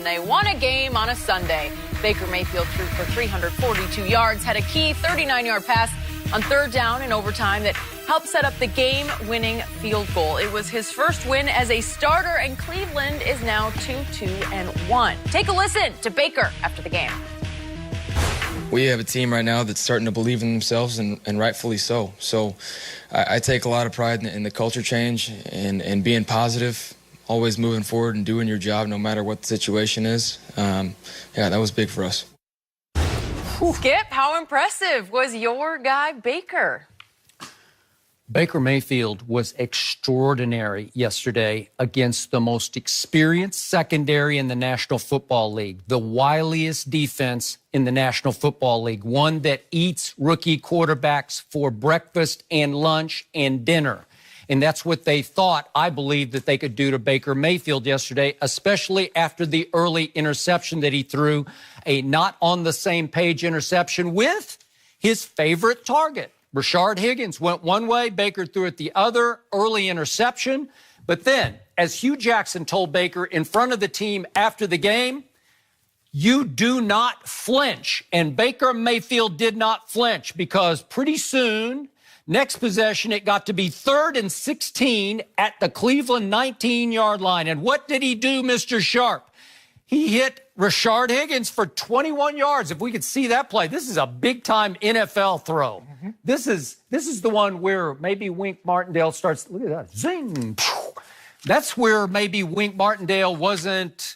and they won a game on a Sunday. Baker Mayfield threw for 342 yards, had a key 39-yard pass on third down in overtime that helped set up the game-winning field goal. It was his first win as a starter, and Cleveland is now 2-2-1. Take a listen to Baker after the game. We have a team right now that's starting to believe in themselves, and rightfully so. So I take a lot of pride in the culture change and being positive, always moving forward and doing your job no matter what the situation is. Yeah, that was big for us. Skip, how impressive was your guy Baker? Baker Mayfield was extraordinary yesterday against the most experienced secondary in the National Football League, the wiliest defense in the National Football League, one that eats rookie quarterbacks for breakfast and lunch and dinner. And that's what they thought, I believe, that they could do to Baker Mayfield yesterday, especially after the early interception that he threw, a not-on-the-same-page interception with his favorite target. Rashard Higgins went one way, Baker threw it the other, early interception. But then, as Hugh Jackson told Baker in front of the team after the game, you do not flinch. And Baker Mayfield did not flinch because pretty soon, next possession, it got to be 3rd and 16 at the Cleveland 19-yard line. And what did he do, Mr. Sharp? He hit Rashard Higgins for 21 yards. If we could see that play, this is a big-time NFL throw. Mm-hmm. This is the one where maybe Wink Martindale starts, look at that, zing. That's where maybe Wink Martindale wasn't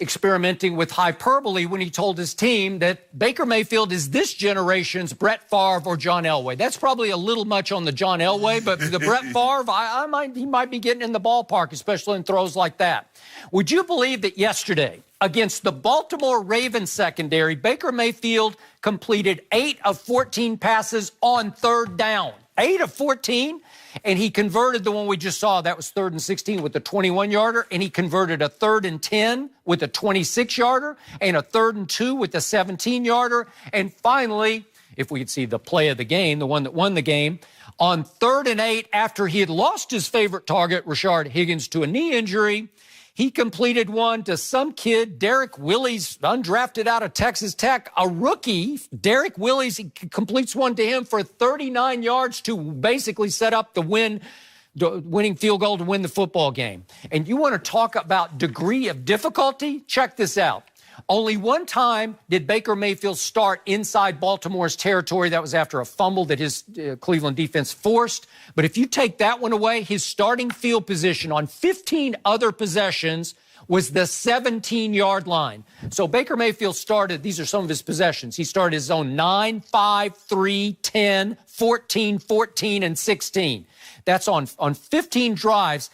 experimenting with hyperbole when he told his team that Baker Mayfield is this generation's Brett Favre or John Elway. That's probably a little much on the John Elway, but the Brett Favre, he might be getting in the ballpark, especially in throws like that. Would you believe that yesterday, against the Baltimore Ravens secondary, Baker Mayfield completed 8 of 14 passes on third down? 8 of 14? And he converted the one we just saw. That was 3rd and 16 with a 21-yarder. And he converted a 3rd and 10 with a 26-yarder and a 3rd and 2 with a 17-yarder. And finally, if we could see the play of the game, the one that won the game, on 3rd and 8, after he had lost his favorite target, Rashard Higgins, to a knee injury, he completed one to some kid, Derek Willis, undrafted out of Texas Tech, a rookie. Derek Willis, he completes one to him for 39 yards to basically set up the winning field goal to win the football game. And you want to talk about degree of difficulty? Check this out. Only one time did Baker Mayfield start inside Baltimore's territory. That was after a fumble that his Cleveland defense forced. But if you take that one away, his starting field position on 15 other possessions was the 17-yard line. So Baker Mayfield started, these are some of his possessions. He started his own 9, 5, 3, 10, 14, 14, and 16. That's on 15 drives.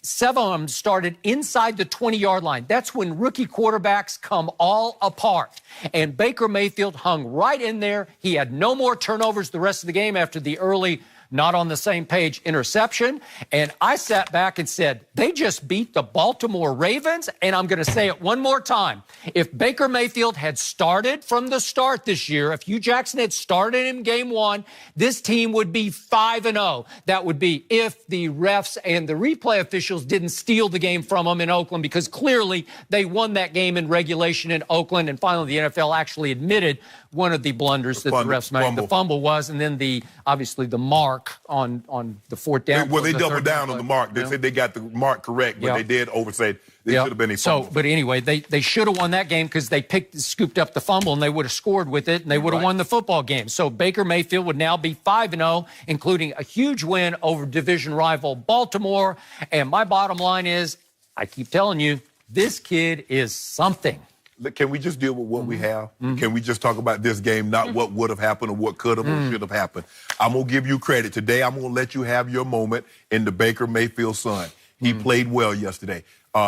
7 of them started inside the 20-yard line. That's when rookie quarterbacks come all apart. And Baker Mayfield hung right in there. He had no more turnovers the rest of the game after the early not on the same page interception. And I sat back and said, they just beat the Baltimore Ravens. And I'm going to say it one more time. If Baker Mayfield had started from the start this year, if Hugh Jackson had started in game 1, this team would be 5-0. That would be if the refs and the replay officials didn't steal the game from them in Oakland, because clearly they won that game in regulation in Oakland. And finally, the NFL actually admitted one of the blunders that the refs made. The fumble was, and then obviously the mark on the 4th down. Well, they doubled down on the mark. They said they got the mark correct, but they did oversight. There should have been a fumble. But anyway, they should have won that game because they scooped up the fumble, and they would have scored with it, and they would have won the football game. So Baker Mayfield would now be 5-0, including a huge win over division rival Baltimore. And my bottom line is, I keep telling you, this kid is something. Can we just deal with what we have? Can we just talk about this game, not what would have happened or what could have or should have happened? I'm going to give you credit. Today, I'm going to let you have your moment in the Baker Mayfield son. He played well yesterday.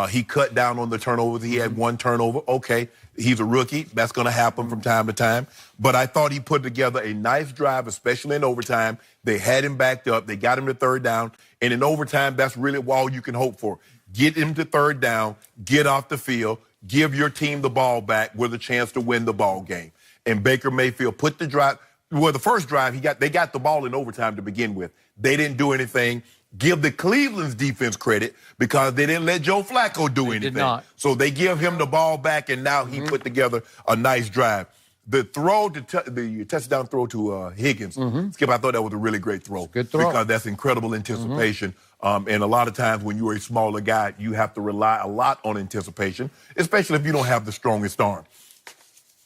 He cut down on the turnovers. He had 1 turnover. Okay, he's a rookie. That's going to happen from time to time. But I thought he put together a nice drive, especially in overtime. They had him backed up. They got him to 3rd down. And in overtime, that's really all you can hope for. Get him to 3rd down, get off the field, give your team the ball back with a chance to win the ball game. And Baker Mayfield put the drive, well, the first drive, they got the ball in overtime to begin with. They didn't do anything. give the Cleveland's defense credit because they didn't let Joe Flacco do anything. Did not. So they give him the ball back, and now he put together a nice drive. The throw, the touchdown throw to Higgins, Skip, I thought that was a really great throw. Good throw. Because that's incredible anticipation. And a lot of times when you're a smaller guy, you have to rely a lot on anticipation, especially if you don't have the strongest arm.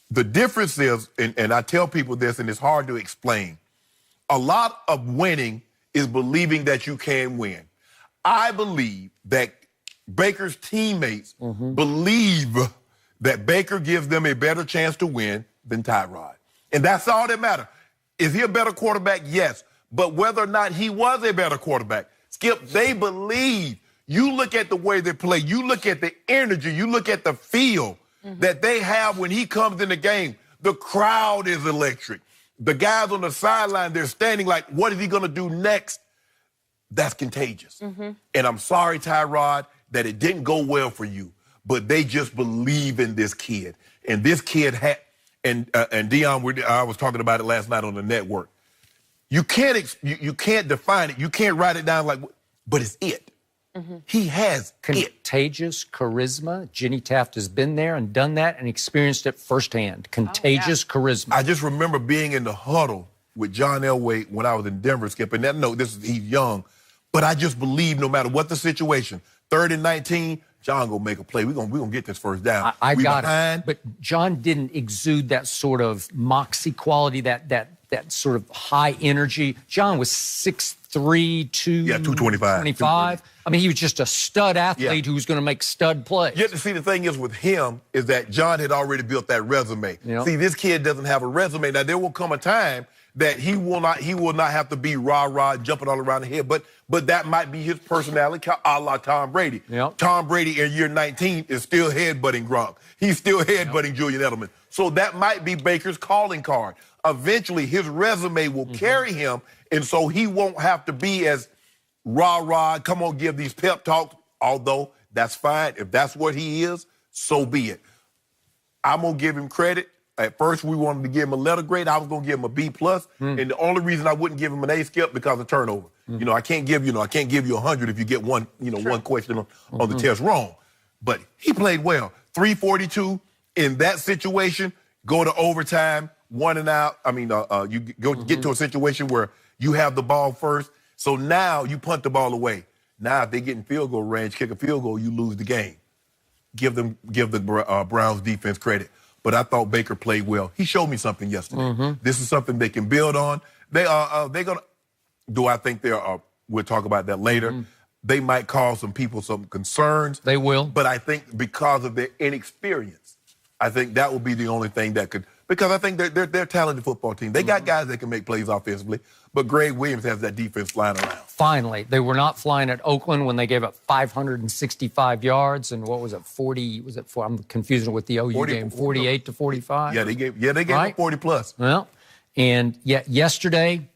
The difference is, and I tell people this, and it's hard to explain, a lot of winning is believing that you can win. I believe that Baker's teammates believe that Baker gives them a better chance to win than Tyrod. And that's all that matters. Is he a better quarterback? Yes. But whether or not he was a better quarterback, Skip, they believe. You look at the way they play. You look at the energy. You look at the feel that they have when he comes in the game. The crowd is electric. The guys on the sideline, they're standing like, what is he going to do next? That's contagious. And I'm sorry, Tyrod, that it didn't go well for you, but they just believe in this kid. And this kid had, and Dion, I was talking about it last night on the network. You can't define it. You can't write it down like, but it's it. He has contagious charisma. Jenny Taft has been there and done that and experienced it firsthand. Contagious charisma. I just remember being in the huddle with John Elway when I was in Denver, Skip. And he's young, but I just believe no matter what the situation, 3rd and 19, John gonna make a play. We're gonna get this first down. I got it. But John didn't exude that sort of moxie quality, that sort of high energy. John was 6'3", 225. I mean, he was just a stud athlete who was going to make stud plays. Yeah, see, the thing is with him is that John had already built that resume. Yep. See, this kid doesn't have a resume. Now, there will come a time that he will not have to be rah-rah, jumping all around the head, but that might be his personality, a la Tom Brady. Yep. Tom Brady in year 19 is still headbutting Gronk. He's still headbutting Julian Edelman. So that might be Baker's calling card. Eventually, his resume will carry him, and so he won't have to be as rah-rah, come on, give these pep talks, although that's fine. If that's what he is, so be it. I'm going to give him credit. At first, we wanted to give him a letter grade. I was going to give him a B+. And the only reason I wouldn't give him an A, Skip, because of turnover. You know, I can't give you 100 if you get one question on the test wrong. But he played well. 342 in that situation, go to overtime, 1 and out. I mean, you get to a situation where you have the ball first. So now you punt the ball away. Now if they get in field goal range, kick a field goal, you lose the game. Give the Browns defense credit. But I thought Baker played well. He showed me something yesterday. This is something they can build on. They're gonna. Do I think we'll talk about that later. They might cause some people some concerns. They will. But I think because of their inexperience, I think that will be the only thing that could. Because I think they're a talented football team. They got guys that can make plays offensively, but Greg Williams has that defense flying around. Finally, they were not flying at Oakland when they gave up 565 yards and what was it, 40? Was it? I'm confusing it with the OU game, 48 to 45. Yeah, they gave up 40 plus. Well, and yet yesterday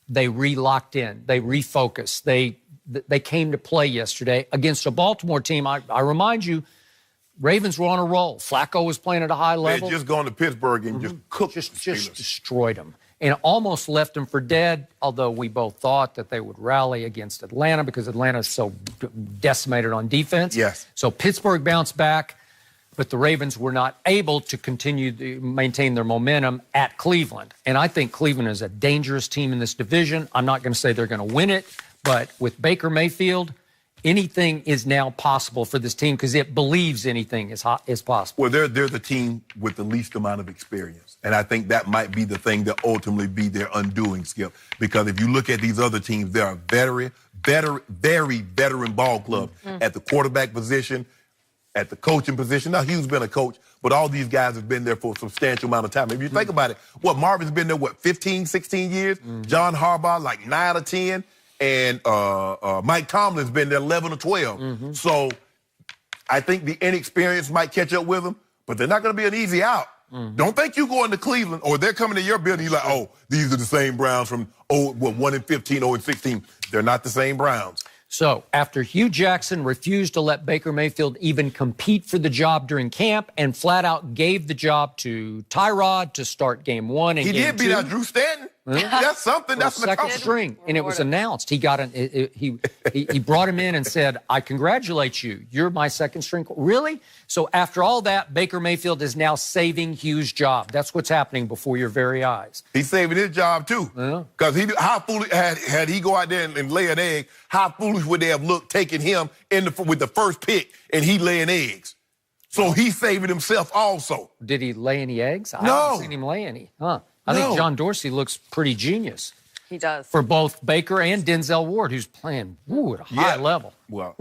they re-locked in, they refocused, they came to play yesterday against a Baltimore team. I remind you. Ravens were on a roll. Flacco was playing at a high level. They had just gone to Pittsburgh and just cooked just destroyed them. And almost left them for dead, although we both thought that they would rally against Atlanta because Atlanta is so decimated on defense. Yes. So Pittsburgh bounced back, but the Ravens were not able to continue to maintain their momentum at Cleveland. And I think Cleveland is a dangerous team in this division. I'm not going to say they're going to win it, but with Baker Mayfield, anything is now possible for this team because it believes anything is possible. Well, they're the team with the least amount of experience. And I think that might be the thing that ultimately be their undoing, Skip. Because if you look at these other teams, they're a very veteran ball club at the quarterback position, at the coaching position. Now, Hugh's been a coach, but all these guys have been there for a substantial amount of time. If you think about it, Marvin's been there, 15, 16 years? John Harbaugh, like 9 or 10. And Mike Tomlin's been there 11 or 12. So I think the inexperience might catch up with them, but they're not going to be an easy out. Don't think you going to Cleveland or they're coming to your building. You're like, oh, these are the same Browns from 1 and 15, 0 and 16. They're not the same Browns. So after Hugh Jackson refused to let Baker Mayfield even compete for the job during camp and flat out gave the job to Tyrod to start game 1 and he game did beat 2. out Drew Stanton. That's something. That's an second accomplishment. string, and it was announced. He got he brought him in and said, "I congratulate you. You're my second string." Really? So after all that, Baker Mayfield is now saving Hugh's job. That's what's happening before your very eyes. He's saving his job too. Because how foolish had he go out there and lay an egg? How foolish would they have looked taking him with the first pick and he laying eggs? So he's saving himself also. Did he lay any eggs? I No. haven't seen him lay any. I think John Dorsey looks pretty genius. He does. For both Baker and Denzel Ward, who's playing at a high level. Well,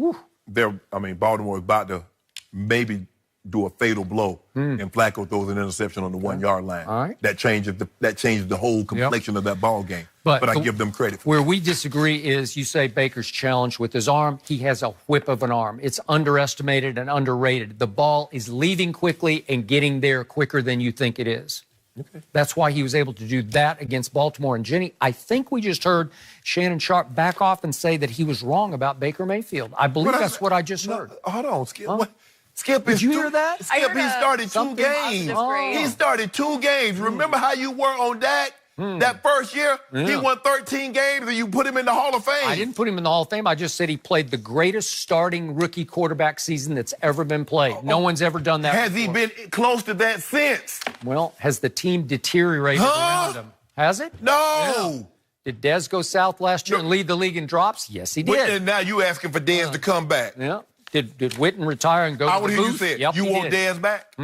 Baltimore is about to maybe do a fatal blow, and Flacco throws an interception on the 1 yard line. All right. That changes the whole complexion of that ball game. But I give them credit for where that. we disagree is you say Baker's challenged with his arm. He has a whip of an arm. It's underestimated and underrated. The ball is leaving quickly and getting there quicker than you think it is. Okay. That's why he was able to do that against Baltimore. And Jenny, I think we just heard Shannon Sharp back off and say that he was wrong about Baker Mayfield. I believe that's what I just heard. Hold on, Skip. What? Skip, Did you hear that? Skip, he started 2 games. He started 2 games. Remember how you were on Dak that first year? He won 13 games and you put him in the Hall of Fame. I didn't put him in the Hall of Fame. I just said he played the greatest starting rookie quarterback season that's ever been played. No one's ever done that Has before. he been close to that since? Well, has the team deteriorated around him? Has it? No. Yeah. Did Dez go south last year and lead the league in drops? Yes, he did. And now you asking for Dez to come back. Yeah. Did Witten retire and go I to would the hear booth? you said, Yep, you he want did. Dez back?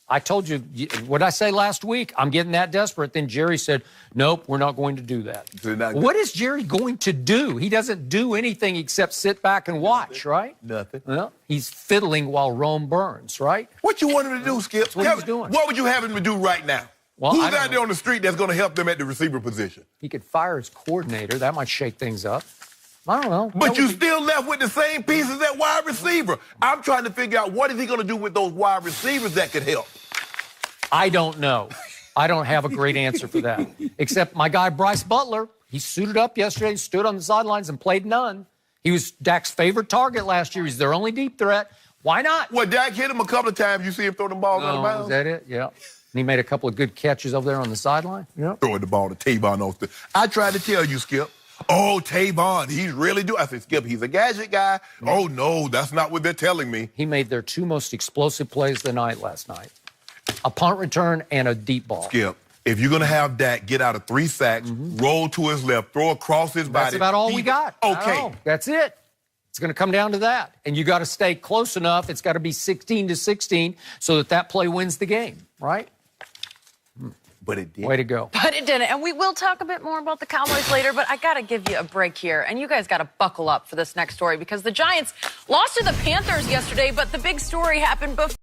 I told you, what did I say last week? I'm getting that desperate. Then Jerry said, nope, we're not going to do that. What is Jerry going to do? He doesn't do anything except sit back and watch, right? Nothing. Well, he's fiddling while Rome burns, right? What you want him to do, Skip? That's what he's doing. What would you have him to do right now? Well, Who's I don't out there know. on the street that's going to help them at the receiver position? He could fire his coordinator. That might shake things up. I don't know. But you still left with the same pieces at wide receiver. I'm trying to figure out what is he going to do with those wide receivers that could help. I don't know. I don't have a great answer for that. Except my guy Bryce Butler, he suited up yesterday, stood on the sidelines and played none. He was Dak's favorite target last year. He's their only deep threat. Why not? Well, Dak hit him a couple of times. You see him throw the ball out of bounds? Is that it? Yeah. And he made a couple of good catches over there on the sideline. Yeah. Throwing the ball to Tavon Austin. I tried to tell you, Skip. Oh, Tavon, he's really doing. I said, Skip, he's a gadget guy. Oh, no, that's not what they're telling me. He made their 2 most explosive plays of the night last night. A punt return and a deep ball. Skip, if you're going to have Dak get out of 3 sacks, roll to his left, throw across his body. That's about all we got. Okay. That's it. It's going to come down to that. And you got to stay close enough. It's got to be 16-16 so that play wins the game, right? But it did. Way to go. But it didn't. And we will talk a bit more about the Cowboys later, but I got to give you a break here. And you guys got to buckle up for this next story because the Giants lost to the Panthers yesterday, but the big story happened before.